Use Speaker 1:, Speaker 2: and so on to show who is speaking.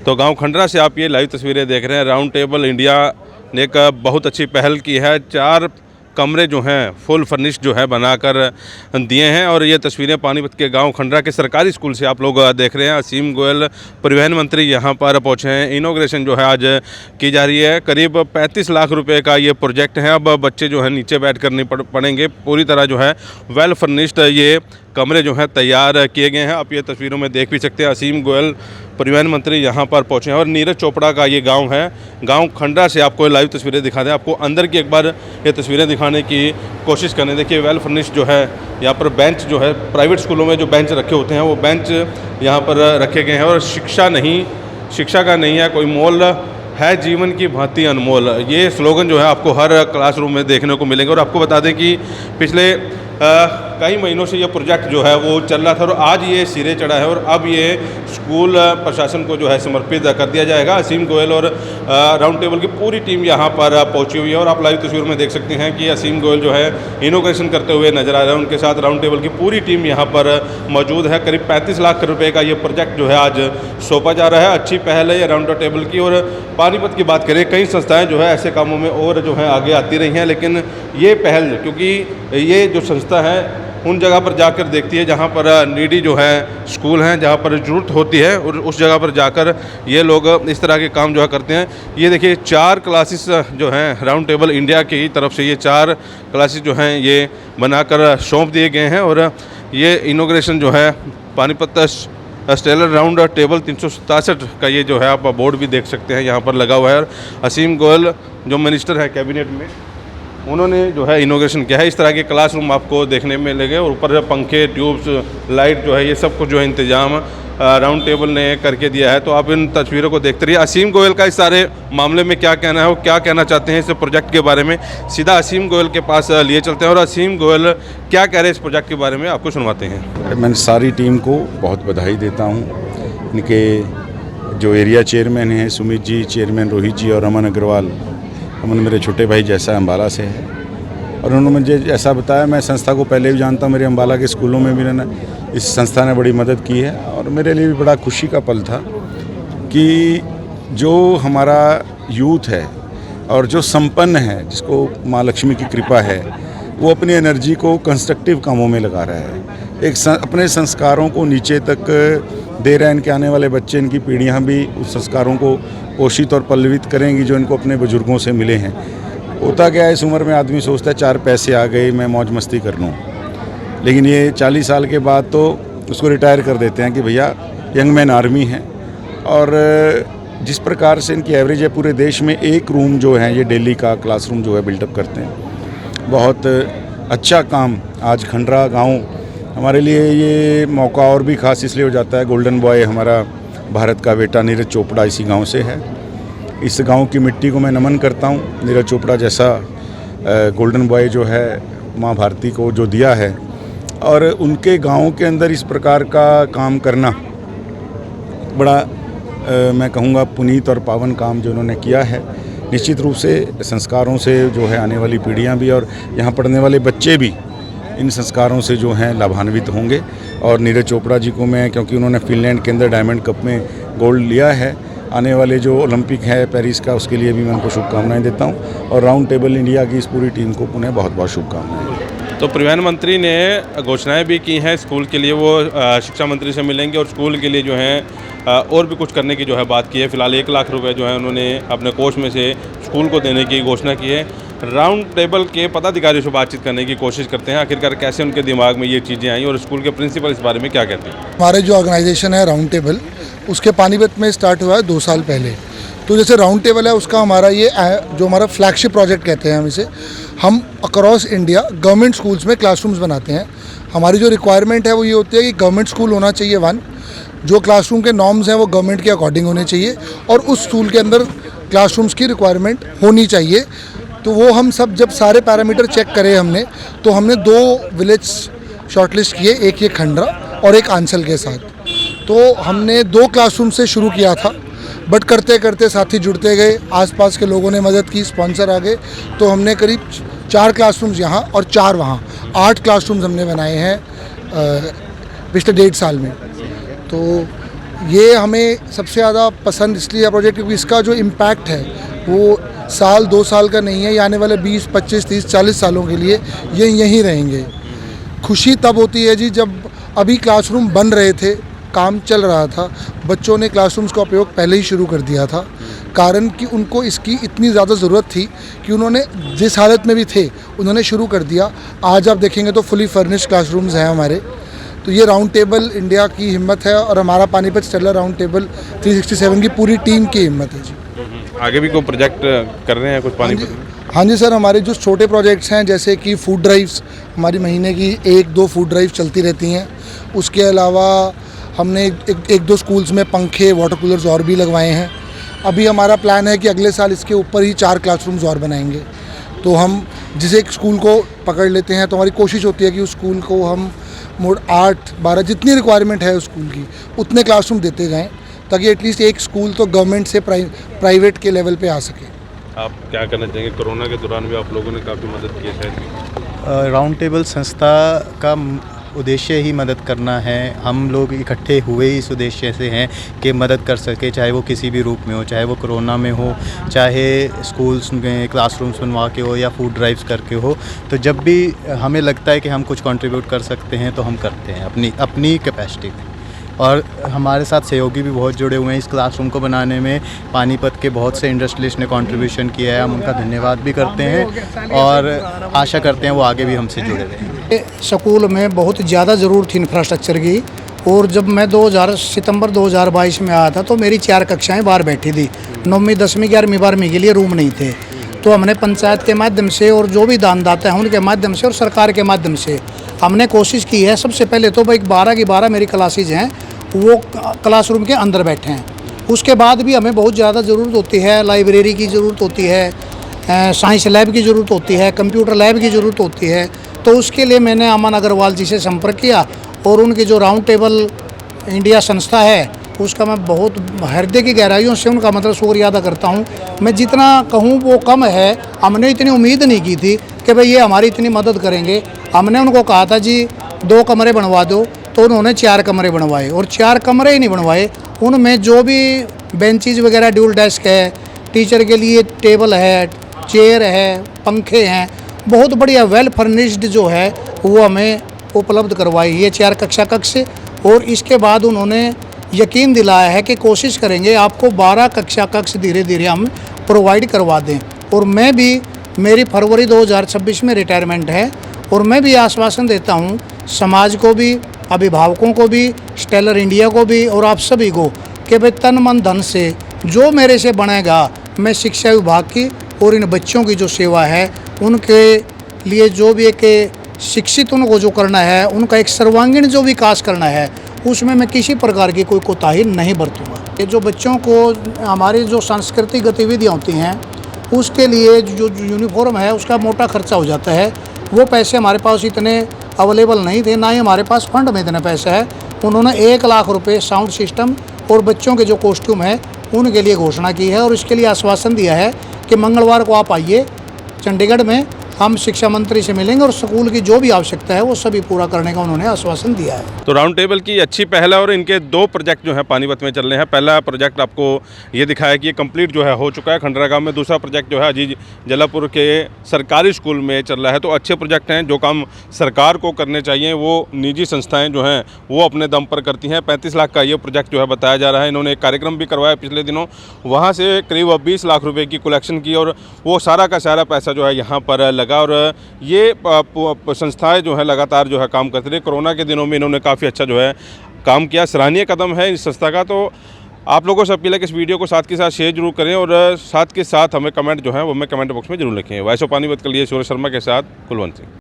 Speaker 1: तो गांव खंडरा से आप ये लाइव तस्वीरें देख रहे हैं। राउंड टेबल इंडिया ने एक बहुत अच्छी पहल की है। 4 कमरे जो हैं फुल फर्निश्ड जो है बनाकर दिए हैं। और ये तस्वीरें पानीपत के गांव खंडरा के सरकारी स्कूल से आप लोग देख रहे हैं। असीम गोयल परिवहन मंत्री यहां पर पहुंचे हैं। इनॉग्रेशन जो है आज की जा रही है। करीब 35 लाख रुपए का ये प्रोजेक्ट है। अब बच्चे जो है नीचे बैठ कर नहीं पढ़ेंगे। पूरी तरह जो है वेल फर्निश्ड ये कमरे जो हैं तैयार किए गए हैं। आप ये तस्वीरों में देख भी सकते हैं। असीम गोयल परिवहन मंत्री यहाँ पर पहुँचे हैं और नीरज चोपड़ा का ये गांव है। गांव खंडरा से आपको लाइव तस्वीरें दिखा दें। आपको अंदर की एक बार ये तस्वीरें दिखाने की कोशिश करें। देखिए वेल फर्निश्ड जो है यहाँ पर बेंच जो है, प्राइवेट स्कूलों में जो बेंच रखे होते हैं वो बेंच यहाँ पर रखे गए हैं। और शिक्षा का नहीं है कोई मोल है, जीवन की भांति अनमोल, ये स्लोगन जो है आपको हर क्लासरूम में देखने को मिलेंगे। और आपको बता दें कि पिछले कई महीनों से ये प्रोजेक्ट जो है वो चल रहा था और आज ये सिरे चढ़ा है। और अब ये स्कूल प्रशासन को जो है समर्पित कर दिया जाएगा। असीम गोयल और राउंड टेबल की पूरी टीम यहाँ पर पहुँची हुई है। और आप लाइव तस्वीरों में देख सकते हैं कि असीम गोयल जो है इनॉग्रेशन करते हुए नजर आ रहे हैं। उनके साथ राउंड टेबल की पूरी टीम यहाँ पर मौजूद है। करीब 35 लाख रुपये का ये प्रोजेक्ट जो है आज सौंपा जा रहा है। अच्छी पहल है ये राउंड टेबल की। और पानीपत की बात करें, कई संस्थाएँ जो है ऐसे कामों में और जो है आगे आती रही हैं, लेकिन ये पहल, क्योंकि ये जो संस्था है उन जगह पर जाकर देखती है जहाँ पर नीडी जो है स्कूल हैं, जहाँ पर ज़रूरत होती है, और उस जगह पर जाकर ये लोग इस तरह के काम जो है करते हैं। ये देखिए 4 क्लासेस जो हैं राउंड टेबल इंडिया की तरफ से, ये 4 क्लासेस जो हैं ये बनाकर सौंप दिए गए हैं। और ये इनॉग्रेशन जो है पानीपत स्टेलर राउंड टेबल 367 का ये जो है आप बोर्ड भी देख सकते हैं यहाँ पर लगा हुआ है। और असीम गोयल जो मिनिस्टर है कैबिनेट में, उन्होंने जो है इनॉग्रेशन किया है। इस तरह के क्लासरूम आपको देखने में मिलेंगे। और ऊपर पंखे, ट्यूब्स, लाइट जो है ये सब कुछ जो है इंतजाम राउंड टेबल ने करके दिया है। तो आप इन तस्वीरों को देखते रहिए। असीम गोयल का इस सारे मामले में क्या कहना है, वो क्या कहना चाहते हैं इस प्रोजेक्ट के बारे में, सीधा असीम गोयल के पास लिए चलते हैं। और असीम गोयल क्या कह रहे हैं इस प्रोजेक्ट के बारे में, आपको सुनवाते हैं।
Speaker 2: मैं सारी टीम को बहुत बधाई देता हूँ। इनके जो एरिया चेयरमैन हैं सुमित जी, चेयरमैन रोहित जी और अमन अग्रवाल, अमन मेरे छोटे भाई जैसा अम्बाला से है। और उन्होंने मुझे ऐसा बताया, मैं संस्था को पहले भी जानता हूँ, मेरे अम्बाला के स्कूलों में भी मैंने इस संस्था ने बड़ी मदद की है। और मेरे लिए भी बड़ा खुशी का पल था कि जो हमारा यूथ है और जो संपन्न है, जिसको माँ लक्ष्मी की कृपा है, वो अपनी एनर्जी को कंस्ट्रक्टिव कामों में लगा रहा है। अपने संस्कारों को नीचे तक दे रहे हैं। इनके आने वाले बच्चे, इनकी पीढ़ियाँ भी उस संस्कारों को पोषित और पल्लवित करेंगी जो इनको अपने बुजुर्गों से मिले हैं। होता क्या है, इस उम्र में आदमी सोचता है 4 पैसे आ गए, मैं मौज मस्ती कर लूँ, लेकिन ये 40 साल के बाद तो उसको रिटायर कर देते हैं कि भैया यंग मैन आर्मी है। और जिस प्रकार से इनकी एवरेज है, पूरे देश में 1 रूम जो है ये दिल्ली का क्लासरूम जो है बिल्डअप करते हैं। बहुत अच्छा काम आज खंडरा गाँव हमारे लिए ये मौका और भी खास इसलिए हो जाता है। गोल्डन बॉय हमारा भारत का बेटा नीरज चोपड़ा इसी गांव से है। इस गांव की मिट्टी को मैं नमन करता हूं। नीरज चोपड़ा जैसा गोल्डन बॉय जो है मां भारती को जो दिया है, और उनके गांव के अंदर इस प्रकार का काम करना बड़ा मैं कहूँगा पुनीत और पावन काम जो उन्होंने किया है। निश्चित रूप से संस्कारों से जो है आने वाली पीढ़ियाँ भी और यहाँ पढ़ने वाले बच्चे भी इन संस्कारों से जो हैं लाभान्वित होंगे। और नीरज चोपड़ा जी को मैं, क्योंकि उन्होंने फिनलैंड के अंदर डायमंड कप में गोल्ड लिया है, आने वाले जो ओलंपिक है पेरिस का, उसके लिए भी मैं उनको शुभकामनाएं देता हूं। और राउंड टेबल इंडिया की इस पूरी टीम को पुनः बहुत बहुत शुभकामनाएं।
Speaker 1: तो परिवहन मंत्री ने घोषणाएं भी की हैं स्कूल के लिए, वो शिक्षा मंत्री से मिलेंगे और स्कूल के लिए जो है और भी कुछ करने की जो है बात की है। फिलहाल 1 लाख रुपए जो है उन्होंने अपने कोष में से स्कूल को देने की घोषणा की है। राउंड टेबल के पदाधिकारियों से बातचीत करने की कोशिश करते हैं, आखिरकार कैसे उनके दिमाग में ये चीज़ें आई और स्कूल के प्रिंसिपल इस बारे में क्या कहते हैं।
Speaker 3: हमारे जो ऑर्गेनाइजेशन है राउंड टेबल, उसके पानीपत में स्टार्ट हुआ है 2 साल पहले। तो जैसे राउंड टेबल है, उसका हमारा ये जो हमारा फ्लैगशिप प्रोजेक्ट कहते हैं हम इसे, हम अक्रॉस इंडिया गवर्नमेंट स्कूल्स में क्लासरूम्स बनाते हैं। हमारी जो रिक्वायरमेंट है वो ये होती है कि गवर्नमेंट स्कूल होना चाहिए 1, जो क्लासरूम के नॉर्म्स हैं वो गवर्नमेंट के अकॉर्डिंग होने चाहिए, और उस स्कूल के अंदर क्लासरूम्स की रिक्वायरमेंट होनी चाहिए। तो वो हम सब जब सारे पैरामीटर चेक करे हमने, तो हमने 2 विलेज शॉर्टलिस्ट किए, एक ये खंडरा और एक आंचल के साथ। तो हमने 2 क्लासरूम से शुरू किया था, बट करते करते साथी जुड़ते गए, आसपास के लोगों ने मदद की, स्पॉन्सर आ गए, तो हमने करीब 4 क्लासरूम्स यहाँ और 4 वहाँ, 8 क्लासरूम्स हमने बनाए हैं पिछले 1.5 साल में। तो ये हमें सबसे ज़्यादा पसंद इसलिए है प्रोजेक्ट क्योंकि इसका जो इम्पैक्ट है वो साल 2 साल का नहीं है, ये आने वाले 20, 25, 30, 40 सालों के लिए ये यहीं रहेंगे। खुशी तब होती है जी जब अभी क्लासरूम बन रहे थे, काम चल रहा था, बच्चों ने क्लासरूम्स का उपयोग पहले ही शुरू कर दिया था, कारण कि उनको इसकी इतनी ज़्यादा ज़रूरत थी कि उन्होंने जिस हालत में भी थे उन्होंने शुरू कर दिया। आज आप देखेंगे तो फुली फर्निश्ड क्लासरूम्स हैं हमारे। तो ये राउंड टेबल इंडिया की हिम्मत है और हमारा पानीपत स्टेलर राउंड टेबल 367 की पूरी टीम की हिम्मत है जी।
Speaker 1: आगे भी कोई प्रोजेक्ट कर रहे हैं कुछ पानीपत में?
Speaker 3: हाँ जी सर, हमारे जो छोटे प्रोजेक्ट्स हैं जैसे कि फूड ड्राइव्स, हमारी महीने की 1-2 फूड ड्राइव चलती रहती हैं। उसके अलावा हमने एक दो स्कूल्स में पंखे, वाटर कूलर्स और भी लगवाए हैं। अभी हमारा प्लान है कि अगले साल इसके ऊपर ही 4 क्लासरूम्स और बनाएंगे। तो हम जिस एक स्कूल को पकड़ लेते हैं तो हमारी कोशिश होती है कि उस स्कूल को हम मोड 8-12 जितनी रिक्वायरमेंट है उस स्कूल की उतने क्लासरूम देते जाएं, ताकि एटलीस्ट एक स्कूल तो गवर्नमेंट से प्राइवेट के लेवल पे आ सके।
Speaker 1: आप क्या करना चाहेंगे? कोरोना के दौरान भी आप लोगों ने काफ़ी मदद की है शायद।
Speaker 4: राउंड टेबल संस्था का उद्देश्य ही मदद करना है। हम लोग इकट्ठे हुए इस उद्देश्य से हैं कि मदद कर सके, चाहे वो किसी भी रूप में हो, चाहे वो कोरोना में हो, चाहे स्कूल्स में क्लासरूम्स बनवा के हो या फूड ड्राइव्स करके हो। तो जब भी हमें लगता है कि हम कुछ कंट्रीब्यूट कर सकते हैं तो हम करते हैं अपनी कैपेसिटी में। और हमारे साथ सहयोगी भी बहुत जुड़े हुए हैं इस क्लासरूम को बनाने में। पानीपत के बहुत से इंडस्ट्रियलिस्ट ने कंट्रीब्यूशन किया है, हम उनका धन्यवाद भी करते हैं और आशा करते हैं वो आगे भी हमसे जुड़े रहेंगे।
Speaker 5: स्कूल में बहुत ज़्यादा ज़रूरत थी इंफ्रास्ट्रक्चर की, और जब मैं सितंबर 2022 में आया था तो मेरी 4 कक्षाएं बाहर बैठी थी। 9वीं 10वीं 11वीं 12वीं के लिए रूम नहीं थे। तो हमने पंचायत के माध्यम से और जो भी दानदाता हैं उनके माध्यम से और सरकार के माध्यम से हमने कोशिश की है। सबसे पहले तो भाई 12 की 12 मेरी क्लासेज हैं वो क्लासरूम के अंदर बैठे हैं। उसके बाद भी हमें बहुत ज़्यादा ज़रूरत होती है, लाइब्रेरी की ज़रूरत होती है, साइंस लैब की ज़रूरत होती है, कंप्यूटर लैब की ज़रूरत होती है। तो उसके लिए मैंने अमन अग्रवाल जी से संपर्क किया और उनकी जो राउंड टेबल इंडिया संस्था है उसका मैं बहुत हृदय की गहराइयों से उनका मतलब शुक्रिया अदा करता हूँ। मैं जितना कहूँ वो कम है। हमने इतनी उम्मीद नहीं की थी कि भाई ये हमारी इतनी मदद करेंगे। हमने उनको कहा था जी 2 कमरे बनवा दो, तो उन्होंने 4 कमरे बनवाए, और 4 कमरे ही नहीं बनवाए, उनमें जो भी बेंचेज वगैरह, ड्यूल डेस्क है, टीचर के लिए टेबल है, चेयर है, पंखे हैं, बहुत बढ़िया वेल फर्निश्ड जो है वो हमें उपलब्ध करवाई ये 4 कक्षा कक्ष। और इसके बाद उन्होंने यकीन दिलाया है कि कोशिश करेंगे आपको 12 कक्षा कक्ष धीरे धीरे हम प्रोवाइड करवा दें। और मैं भी, मेरी फरवरी 2026 में रिटायरमेंट है, और मैं भी आश्वासन देता हूँ समाज को भी, अभिभावकों को भी, स्टेलर इंडिया को भी और आप सभी को कि भाई तन मन धन से जो मेरे से बनेगा मैं शिक्षा विभाग की और इन बच्चों की जो सेवा है उनके लिए जो भी एक शिक्षित उनको जो करना है, उनका एक सर्वांगीण जो विकास करना है, उसमें मैं किसी प्रकार की कोई कोताही नहीं बरतूँगा। ये जो बच्चों को हमारी जो सांस्कृतिक गतिविधियाँ होती हैं उसके लिए जो यूनिफॉर्म है उसका मोटा खर्चा हो जाता है। वो पैसे हमारे पास इतने अवेलेबल नहीं थे, ना ही हमारे पास फंड में इतना पैसा है। उन्होंने 1 लाख रुपए साउंड सिस्टम और बच्चों के जो कॉस्ट्यूम है उनके लिए घोषणा की है, और इसके लिए आश्वासन दिया है कि मंगलवार को आप आइए चंडीगढ़ में, हम शिक्षा मंत्री से मिलेंगे और स्कूल की जो भी आवश्यकता है वो सभी पूरा करने का उन्होंने आश्वासन दिया है।
Speaker 1: तो राउंड टेबल की अच्छी पहल है और इनके 2 प्रोजेक्ट जो हैं पानीपत में चल रहे हैं। पहला प्रोजेक्ट आपको ये दिखाया कि ये कंप्लीट जो है हो चुका है खंडरा गांव में। दूसरा प्रोजेक्ट जो है अजीज जलापुर के सरकारी स्कूल में चल रहा है। तो अच्छे प्रोजेक्ट हैं। जो काम सरकार को करने चाहिए वो निजी संस्थाएँ जो हैं वो अपने दम पर करती हैं। 35 लाख का ये प्रोजेक्ट जो है बताया जा रहा है। इन्होंने एक कार्यक्रम भी करवाया पिछले दिनों, वहाँ से करीब 20 लाख रुपये की कलेक्शन की, और वो सारा का सारा पैसा जो है यहाँ पर लगा। और ये संस्थाएं जो है लगातार जो है काम करती रही। कोरोना के दिनों में इन्होंने काफ़ी अच्छा जो है काम किया। सराहनीय कदम है इस संस्था का। तो आप लोगों से अपील है कि इस वीडियो को साथ के साथ शेयर जरूर करें, और साथ के साथ हमें कमेंट जो है वो हमें कमेंट बॉक्स में जरूर लिखें। वॉइस ऑफ पानीपत के लिए सूरज शर्मा के साथ कुलवंत सिंह।